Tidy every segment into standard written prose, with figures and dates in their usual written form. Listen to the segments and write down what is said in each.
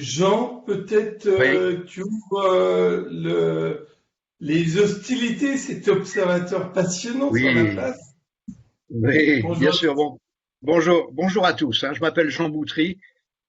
Jean, peut-être Oui, tu ouvres les hostilités, cet observateur passionnant sur la oui, place. oui, bien Bonjour. sûr. Bon, bonjour à tous, hein. Je m'appelle Jean Boutry.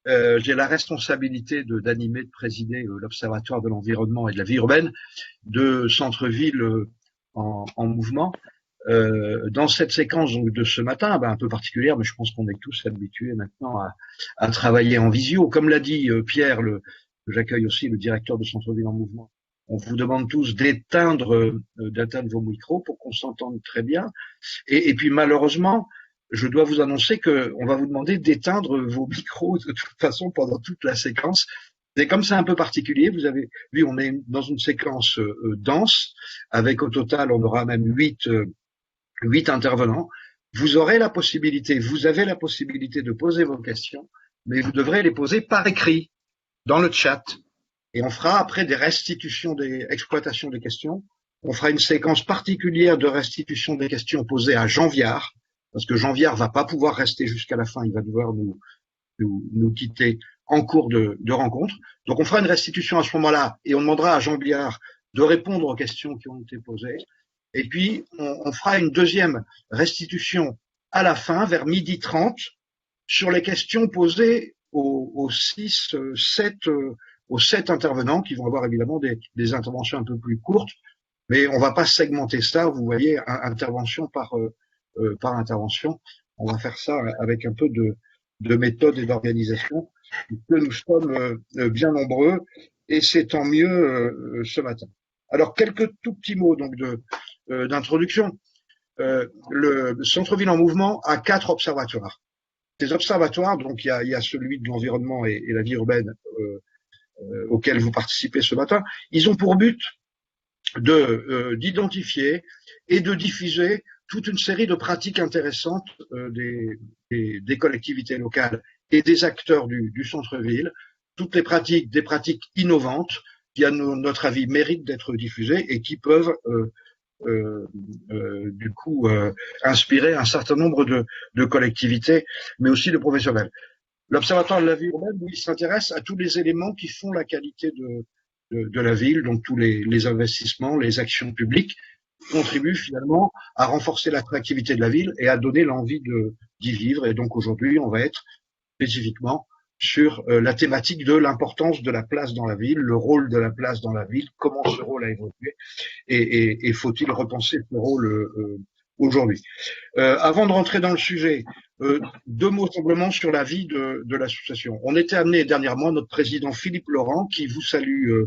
J'ai la responsabilité d'animer, de présider l'Observatoire de l'environnement et de la vie urbaine de Centre-Ville en mouvement. Dans cette séquence donc, de ce matin, un peu particulière, mais je pense qu'on est tous habitués maintenant à travailler en visio. Comme l'a dit Pierre, j'accueille aussi le directeur de Centre-Ville en mouvement. On vous demande tous d'éteindre vos micros pour qu'on s'entende très bien. Et puis malheureusement, je dois vous annoncer que on va vous demander d'éteindre vos micros de toute façon pendant toute la séquence. Et comme c'est un peu particulier, vous avez vu, on est dans une séquence dense, avec au total, on aura même huit intervenants. Vous avez la possibilité de poser vos questions, mais vous devrez les poser par écrit, dans le chat. Et on fera après des restitutions des exploitations des questions. On fera une séquence particulière de restitution des questions posées à Jean Viard, parce que Jean Viard va pas pouvoir rester jusqu'à la fin, il va devoir nous quitter en cours de rencontre. Donc on fera une restitution à ce moment-là et on demandera à Jean Viard de répondre aux questions qui ont été posées. Et puis on fera une deuxième restitution à la fin, vers 12h30, sur les questions posées aux 7 intervenants qui vont avoir évidemment des interventions un peu plus courtes, mais on va pas segmenter ça, vous voyez, intervention par intervention. On va faire ça avec un peu de méthode et d'organisation, que nous sommes bien nombreux, et c'est tant mieux ce matin. Alors, quelques tout petits mots donc d'introduction. Le Centre-Ville en mouvement a 4 observatoires. Ces observatoires, donc il y a celui de l'environnement et la vie urbaine auquel vous participez ce matin, ils ont pour but d'identifier et de diffuser toute une série de pratiques intéressantes des collectivités locales et des acteurs du centre-ville, toutes les pratiques, des pratiques innovantes qui, à notre avis, méritent d'être diffusées et qui peuvent du coup inspirer un certain nombre de collectivités, mais aussi de professionnels. L'Observatoire de la vie urbaine, lui, s'intéresse à tous les éléments qui font la qualité de la ville, donc tous les investissements, les actions publiques contribuent finalement à renforcer l'attractivité de la ville et à donner l'envie d'y vivre. Et donc aujourd'hui, on va être spécifiquement sur la thématique de l'importance de la place dans la ville, le rôle de la place dans la ville, comment ce rôle a évolué et faut-il repenser ce rôle aujourd'hui. Avant de rentrer dans le sujet, 2 mots simplement sur la vie de l'association. On était amené dernièrement, notre président Philippe Laurent, qui vous salue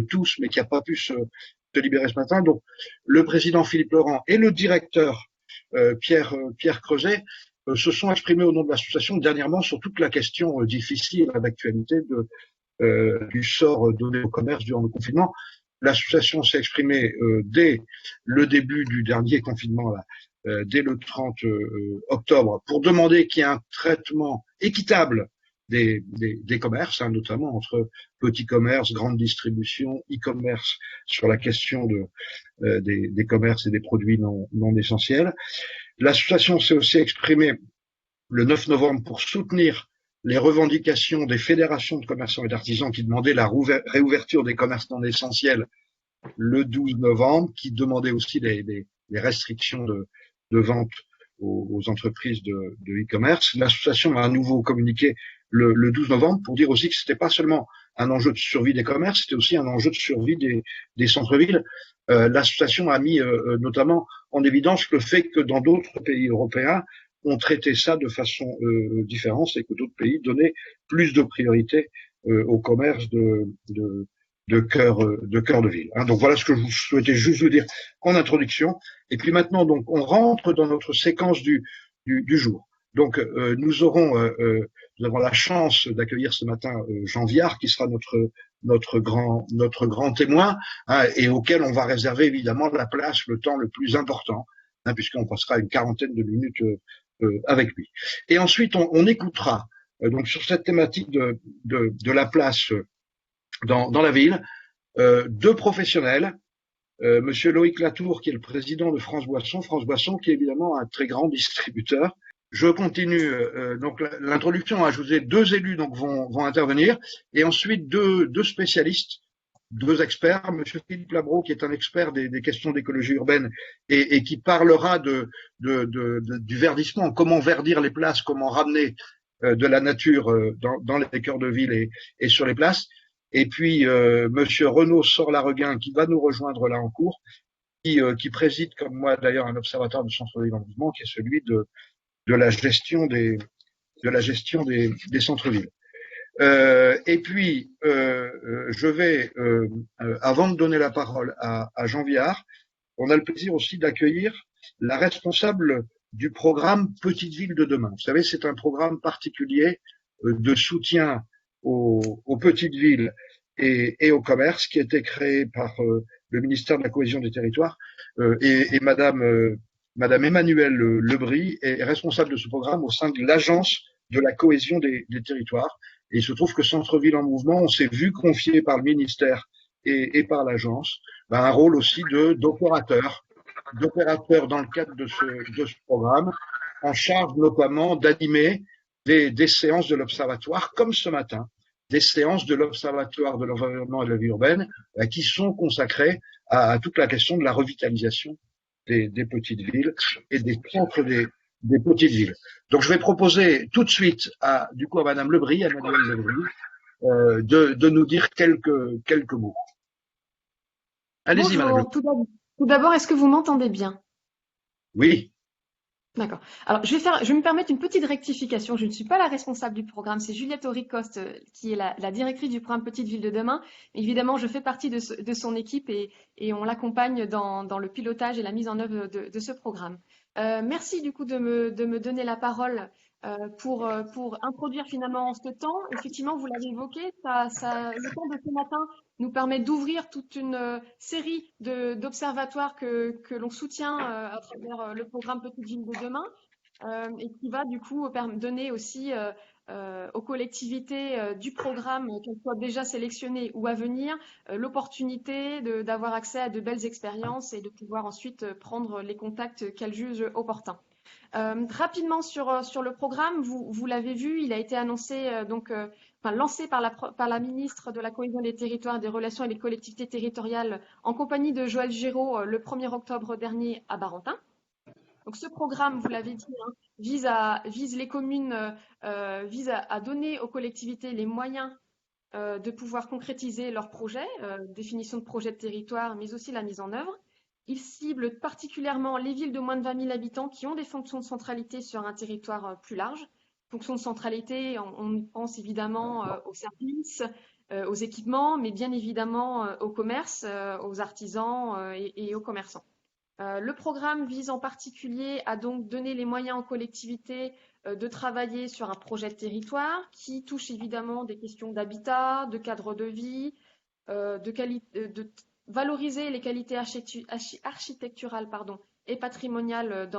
tous, mais qui n'a pas pu se libérer ce matin. Donc, le président Philippe Laurent et le directeur Pierre Creuset se sont exprimés au nom de l'association dernièrement sur toute la question difficile d'actualité du sort donné au commerce durant le confinement. L'association s'est exprimée dès le début du dernier confinement, dès le 30 octobre, pour demander qu'il y ait un traitement équitable des commerces, hein, notamment entre petits commerces, grande distribution, e-commerce, sur la question des commerces et des produits non essentiels. L'association s'est aussi exprimée le 9 novembre pour soutenir les revendications des fédérations de commerçants et d'artisans qui demandaient la réouverture des commerces non essentiels le 12 novembre, qui demandaient aussi les restrictions de vente aux entreprises de e-commerce. L'association a à nouveau communiqué le 12 novembre pour dire aussi que c'était pas seulement un enjeu de survie des commerces, c'était aussi un enjeu de survie des centres-villes. L'association a mis notamment en évidence le fait que dans d'autres pays européens, on traitait ça de façon différente et que d'autres pays donnaient plus de priorité au commerce de cœur de ville. Hein. Donc voilà ce que je souhaitais juste vous dire en introduction. Et puis maintenant, donc, on rentre dans notre séquence du jour. Donc nous avons la chance d'accueillir ce matin Jean Viard, qui sera notre grand témoin, hein, et auquel on va réserver évidemment la place, le temps le plus important, hein, puisqu'on passera une quarantaine de minutes avec lui. Et ensuite, on écoutera donc sur cette thématique de la place dans la ville, 2 professionnels, Monsieur Loïc Latour, qui est le président de France Boisson qui est évidemment un très grand distributeur, Je continue. Donc l'introduction, je vous ai deux élus donc vont intervenir et ensuite deux spécialistes, deux experts. Monsieur Philippe Labro, qui est un expert des questions d'écologie urbaine et qui parlera du verdissement, comment verdir les places, comment ramener de la nature dans les cœurs de ville et sur les places. Et puis Monsieur Renaud Sorlareguin, qui va nous rejoindre là en cours, qui préside comme moi d'ailleurs un observatoire de centre-ville en mouvement, qui est celui de la gestion des centres-villes. Et puis, je vais, avant de donner la parole à Jean Viard, on a le plaisir aussi d'accueillir la responsable du programme Petite Ville de demain. Vous savez, c'est un programme particulier de soutien aux petites villes et au commerce qui a été créé par le ministère de la Cohésion des Territoires et Madame Emmanuelle Lebris est responsable de ce programme au sein de l'Agence de la cohésion des territoires. Et il se trouve que Centre-Ville en mouvement, on s'est vu confier par le ministère et par l'agence un rôle aussi d'opérateur dans le cadre de ce programme, en charge notamment d'animer des séances de l'Observatoire, comme ce matin, des séances de l'Observatoire de l'environnement et de la vie urbaine, qui sont consacrées à toute la question de la revitalisation des petites villes et des centres des petites villes. Donc je vais proposer tout de suite à Madame Lebris, à Manuel Lebris, de nous dire quelques mots. Allez-y, Madame Lebris. Tout d'abord, est-ce que vous m'entendez bien? Oui. D'accord. Alors, je vais me permettre une petite rectification. Je ne suis pas la responsable du programme, c'est Juliette Auricoste qui est la directrice du programme Petite Ville de demain. Évidemment, je fais partie de son équipe et on l'accompagne dans le pilotage et la mise en œuvre de ce programme. Merci du coup de me donner la parole pour introduire finalement ce temps. Effectivement, vous l'avez évoqué, le temps de ce matin nous permet d'ouvrir toute une série d'observatoires que l'on soutient à travers le programme Petite Ville de demain et qui va du coup donner aussi aux collectivités du programme, qu'elles soient déjà sélectionnées ou à venir, l'opportunité d'avoir accès à de belles expériences et de pouvoir ensuite prendre les contacts qu'elles jugent opportuns. Rapidement sur le programme, vous l'avez vu, il a été annoncé lancé par la ministre de la Cohésion des Territoires et des Relations avec les collectivités territoriales en compagnie de Joël Giraud le 1er octobre dernier à Barentin. Donc ce programme, vous l'avez dit, vise les communes, vise à donner aux collectivités les moyens de pouvoir concrétiser leurs projets, définition de projets de territoire, mais aussi la mise en œuvre. Il cible particulièrement les villes de moins de 20 000 habitants qui ont des fonctions de centralité sur un territoire plus large. Fonctions de centralité, on pense évidemment aux services, aux équipements, mais bien évidemment au commerce, aux artisans et aux commerçants. Le programme vise en particulier à donc donner les moyens aux collectivités de travailler sur un projet de territoire qui touche évidemment des questions d'habitat, de cadre de vie, de valoriser les qualités architecturales et patrimoniales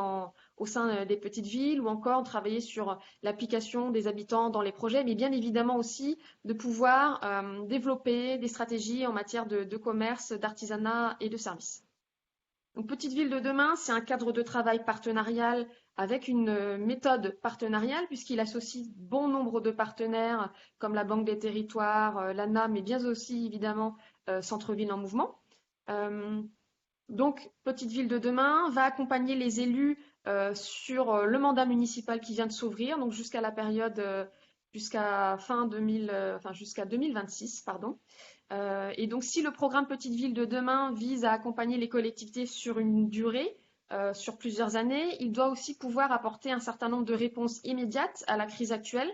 au sein des petites villes ou encore travailler sur l'application des habitants dans les projets, mais bien évidemment aussi de pouvoir développer des stratégies en matière de commerce, d'artisanat et de services. Donc, Petite Ville de demain, c'est un cadre de travail partenarial avec une méthode partenariale puisqu'il associe bon nombre de partenaires comme la Banque des Territoires, l'ANA, mais bien aussi évidemment Centre-Ville en mouvement. Donc, Petite Ville de demain va accompagner les élus sur le mandat municipal qui vient de s'ouvrir, donc jusqu'à la période jusqu'à 2026, pardon. Et donc, si le programme Petite Ville de demain vise à accompagner les collectivités sur une durée, sur plusieurs années, il doit aussi pouvoir apporter un certain nombre de réponses immédiates à la crise actuelle.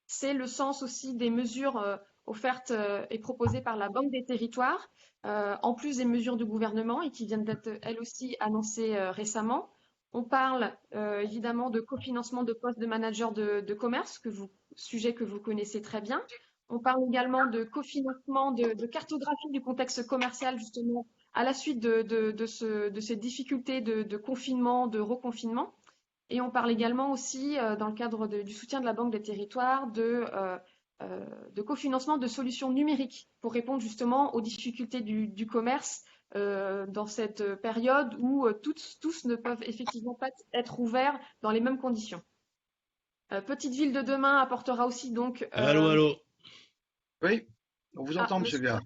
C'est le sens aussi des mesures offertes et proposées par la Banque des Territoires, en plus des mesures du gouvernement et qui viennent d'être elles aussi annoncées récemment. On parle évidemment de cofinancement de postes de manager de commerce, sujet que vous connaissez très bien. On parle également de cofinancement, de cartographie du contexte commercial, justement, à la suite de ces difficultés de confinement, de reconfinement. Et on parle également aussi, dans le cadre du soutien de la Banque des Territoires, de cofinancement de solutions numériques pour répondre justement aux difficultés du commerce dans cette période où tous ne peuvent effectivement pas être ouverts dans les mêmes conditions. Petite ville de demain apportera aussi donc Allô, allô. Oui, on vous entend, le monsieur Via.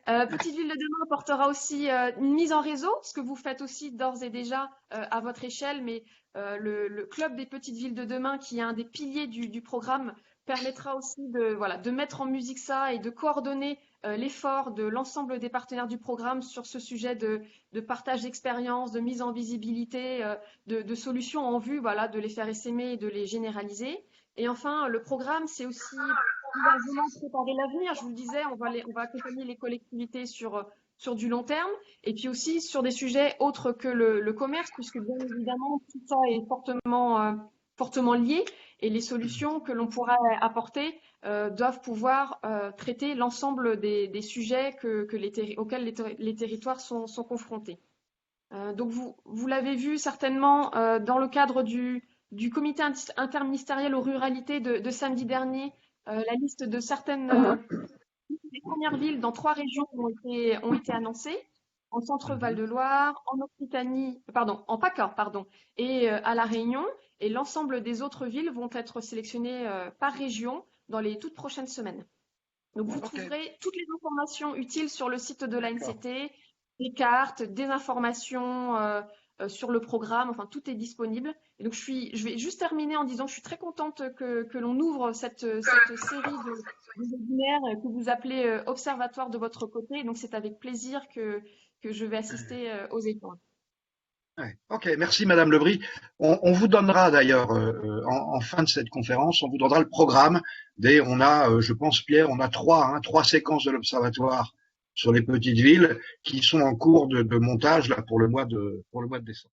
Petite ville de demain apportera aussi une mise en réseau, ce que vous faites aussi d'ores et déjà à votre échelle, mais le club des petites villes de demain, qui est un des piliers du programme, permettra aussi de mettre en musique ça et de coordonner l'effort de l'ensemble des partenaires du programme sur ce sujet de partage d'expériences, de mise en visibilité, de solutions en vue, voilà, de les faire essaimer et de les généraliser. Et enfin, le programme, c'est aussi il va vraiment préparer l'avenir. Je vous le disais, on va accompagner les collectivités sur du long terme et puis aussi sur des sujets autres que le commerce, puisque bien évidemment, tout ça est fortement lié et les solutions que l'on pourra apporter doivent pouvoir traiter l'ensemble des sujets auxquels les territoires sont confrontés. Donc vous l'avez vu certainement dans le cadre du comité interministériel aux ruralités de samedi dernier, la liste de certaines des premières villes dans 3 régions ont été annoncées, en Centre-Val Mhm. de Loire, en Occitanie, pardon, en PACA, pardon, et à La Réunion. Et l'ensemble des autres villes vont être sélectionnées par région dans les toutes prochaines semaines. Donc vous Ok, trouverez toutes les informations utiles sur le site de d'accord. l'ANCT, des cartes, des informations sur le programme, enfin tout est disponible. Et donc je vais juste terminer en disant que je suis très contente que l'on ouvre cette série de webinaires que vous appelez Observatoire de votre côté. Et donc c'est avec plaisir que je vais assister aux échanges. Ouais. Ok, merci Madame Lebris. On vous donnera d'ailleurs en fin de cette conférence, on vous donnera le programme. On a, je pense Pierre, on a trois séquences de l'observatoire sur les petites villes qui sont en cours de montage là pour le mois de décembre.